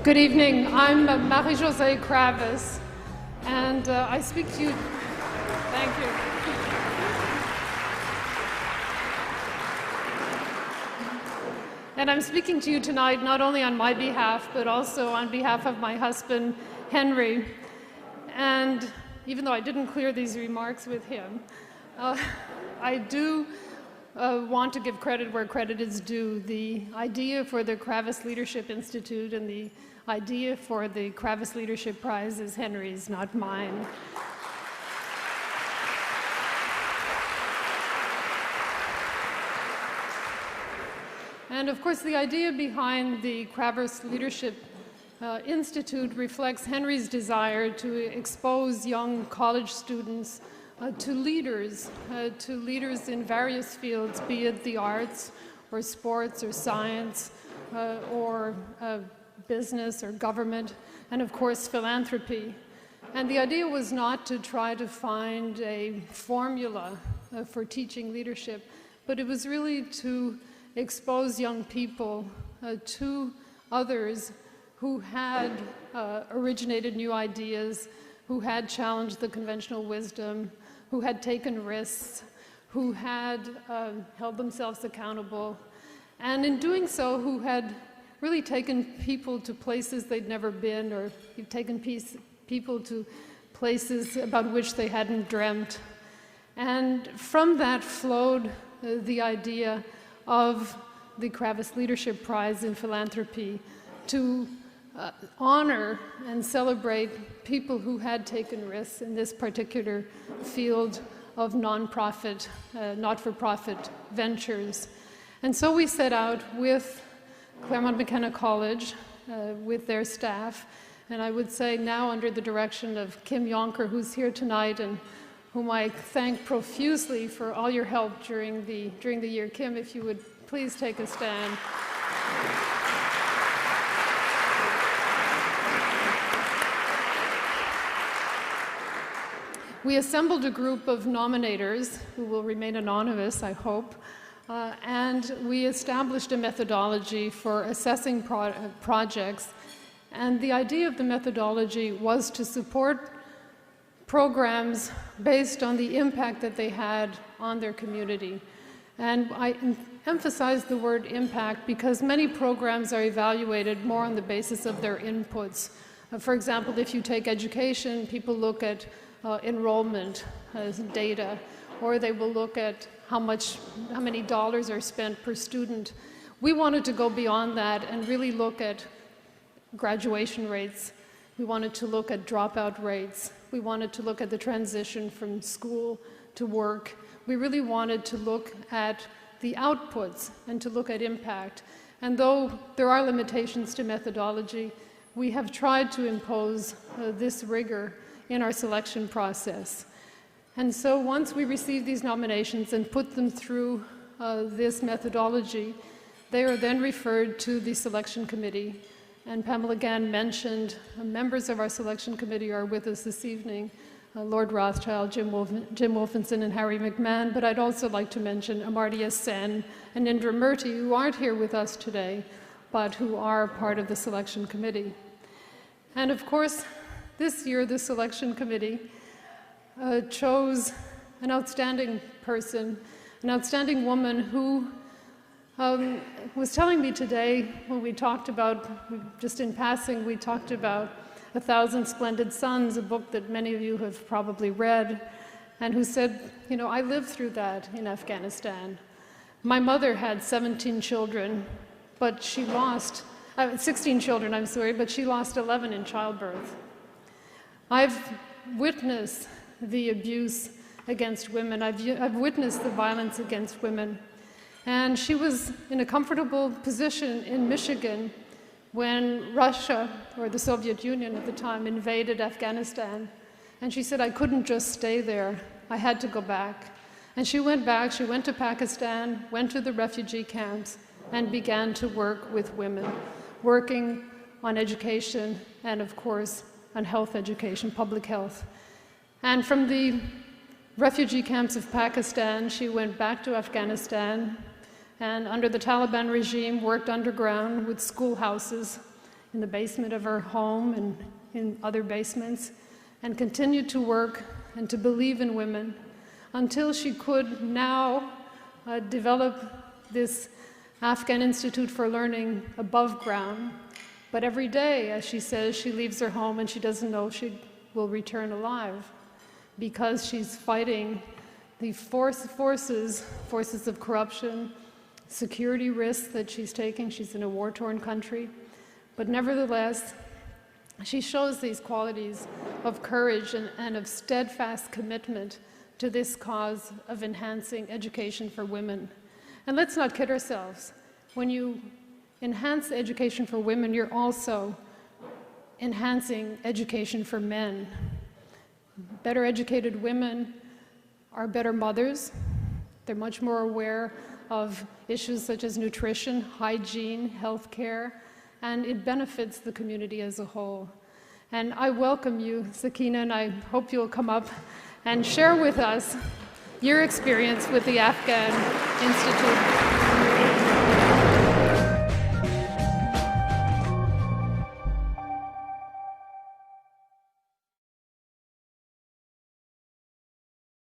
Good evening. I'm Marie-Josee Kravis, and I speak to you. Thank you. And I'm speaking to you tonight not only on my behalf, but also on behalf of my husband, Henry. And even though I didn't clear these remarks with him, I do want to give credit where credit is due. The idea for the Kravis Leadership Institute and the idea for the Kravis Leadership Prize is Henry's, not mine. And of course, the idea behind the Kravis Leadership Institute reflects Henry's desire to expose young college students to leaders in various fields, be it the arts or sports or science or business or government, and of course philanthropy. And the idea was not to try to find a formula for teaching leadership, but it was really to expose young people to others who had originated new ideas, who had challenged the conventional wisdom, who had taken risks, who had held themselves accountable, and in doing so, who had really taken people to places they'd never been, or taken people to places about which they hadn't dreamt. And from that flowed the idea of the Kravis Leadership Prize in Philanthropy to honor and celebrate people who had taken risks in this particular field of nonprofit, not-for-profit ventures. And so we set out with Claremont McKenna College, with their staff, and I would say now under the direction of Kim Yonker, who's here tonight and whom I thank profusely for all your help during the year. Kim, if you would please take a stand. We assembled a group of nominators who will remain anonymous, I hope, and we established a methodology for assessing projects. And the idea of the methodology was to support programs based on the impact that they had on their community. And I emphasize the word impact because many programs are evaluated more on the basis of their inputs. For example, if you take education, people look at enrollment data, or they will look at how many dollars are spent per student. We wanted to go beyond that and really look at graduation rates. We wanted to look at dropout rates. We wanted to look at the transition from school to work. We really wanted to look at the outputs and to look at impact. And though there are limitations to methodology, we have tried to impose this rigor in our selection process. And so once we receive these nominations and put them through this methodology, they are then referred to the selection committee. And Pamela Gann mentioned members of our selection committee are with us this evening, Lord Rothschild, Jim Wolfenson, and Harry McMahon, but I'd also like to mention Amartya Sen and Indra Murthy, who aren't here with us today, but who are part of the selection committee. And of course, this year the selection committee chose an outstanding person, an outstanding woman who was telling me today when we talked about, just in passing, we talked about 1,000 Splendid Suns, a book that many of you have probably read, and who said, you know, I lived through that in Afghanistan. My mother had 17 children, but she lost, 16 children, I'm sorry, but she lost 11 in childbirth. I've witnessed the abuse against women. I've witnessed the violence against women. And she was in a comfortable position in Michigan when Russia, or the Soviet Union at the time, invaded Afghanistan. And she said, I couldn't just stay there. I had to go back. And she went back, she went to Pakistan, went to the refugee camps, and began to work with women, working on education and, of course, on health education, public health. And from the refugee camps of Pakistan, she went back to Afghanistan, and under the Taliban regime worked underground with schoolhouses in the basement of her home and in other basements, and continued to work and to believe in women until she could now develop this Afghan Institute for Learning above ground. But every day, as she says, she leaves her home and she doesn't know if she will return alive because she's fighting the forces of corruption, security risks that she's taking. She's in a war-torn country. But nevertheless, she shows these qualities of courage and of steadfast commitment to this cause of enhancing education for women. And let's not kid ourselves. When you enhance education for women, you're also enhancing education for men. Better educated women are better mothers. They're much more aware of issues such as nutrition, hygiene, healthcare, and it benefits the community as a whole. And I welcome you, Sakena, and I hope you'll come up and share with us your experience with the Afghan Institute.